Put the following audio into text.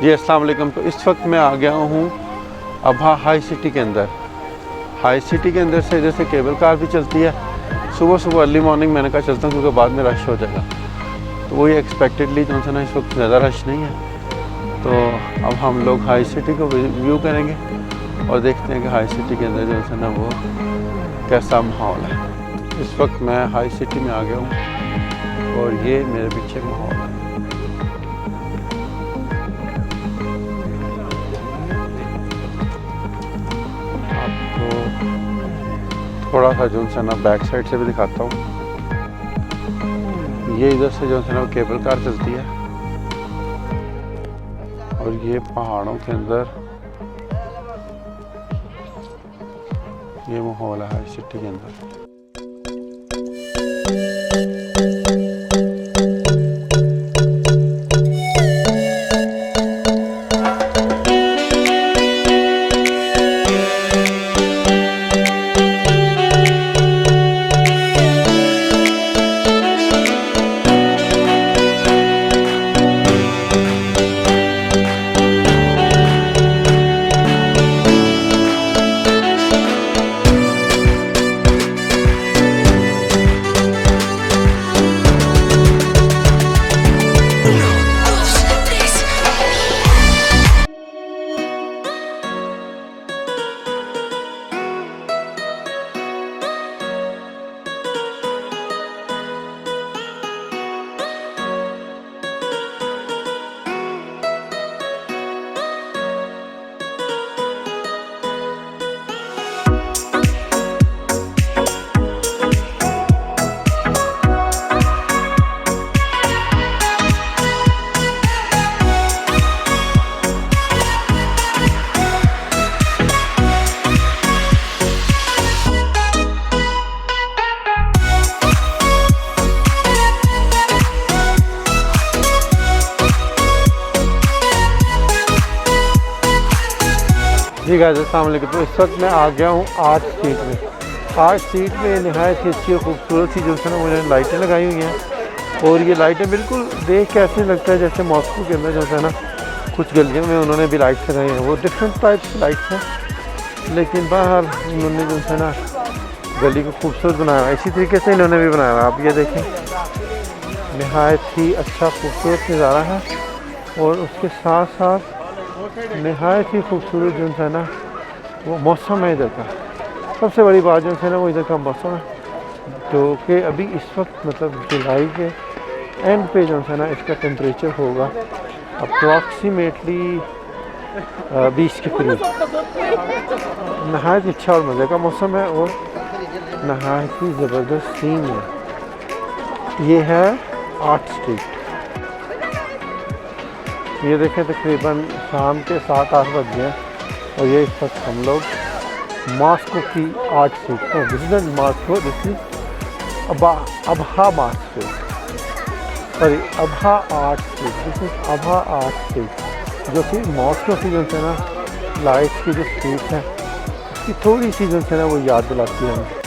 जी अस्सलाम वालेकुम। तो इस वक्त मैं आ गया हूँ अबहा हाई सिटी के अंदर। हाई सिटी के अंदर से जैसे केबल कार भी चलती है, सुबह सुबह अर्ली मॉर्निंग मैंने कहा चलता हूँ क्योंकि बाद में रश हो जाएगा। तो वही एक्सपेक्टेडली जो है ना इस वक्त ज़्यादा रश नहीं है। तो अब हम लोग हाई सिटी को व्यू करेंगे और देखते हैं कि हाई सिटी के अंदर जो है ना वो कैसा माहौल है। इस वक्त मैं हाई सिटी में आ गया हूँ और ये मेरे पीछे माहौल है। थोड़ा सा जो है ना बैक साइड से भी दिखाता हूँ। ये इधर से जो है ना केबल कार चलती है और ये पहाड़ों के अंदर ये माहौल है हाई सिटी के अंदर। जी गाइस अस्सलाम वालेकुम। तो इस वक्त मैं आ गया हूँ आर्ट स्ट्रीट में। आर्ट स्ट्रीट में नहायत ही अच्छी खूबसूरत सी जो है ना मुझे लाइटें लगाई हुई हैं और ये लाइटें बिल्कुल देख के ऐसे लगता है जैसे मॉस्को के अंदर जो है ना कुछ गलियों में उन्होंने भी लाइट्स लगाई हैं। वो डिफरेंट टाइप्स की लाइट्स हैं लेकिन बाहर उन्होंने जो है ना गली को खूबसूरत बनाया। इसी तरीके से इन्होंने भी बनाया। आप ये देखें, नहायत ही अच्छा खूबसूरत नज़ारा है और उसके साथ साथ नहायत ही खूबसूरत जो है ना वो मौसम है इधर का। सबसे बड़ी बात जो है ना वो इधर का मौसम है जो कि अभी इस वक्त मतलब जुलाई के एंड पे जो है ना इसका टेम्परेचर होगा अप्रॉक्सीमेटली 20 के करीब। नहायत अच्छा और मज़े का मौसम है और नहायत ही ज़बरदस्त सीन है। ये है आर्ट स्ट्रीट। ये देखें तकरीबन शाम के 7-8 बज गए और ये इस वक्त हम लोग मॉस्को की art street this is Moscow, this is Abha Moscow, sorry Abha art street, this is Abha art street जो कि मॉस्को की जो है ना लाइट्स की जो स्ट्रीट है उसकी थोड़ी सी जो है ना वो याद दिलाती है।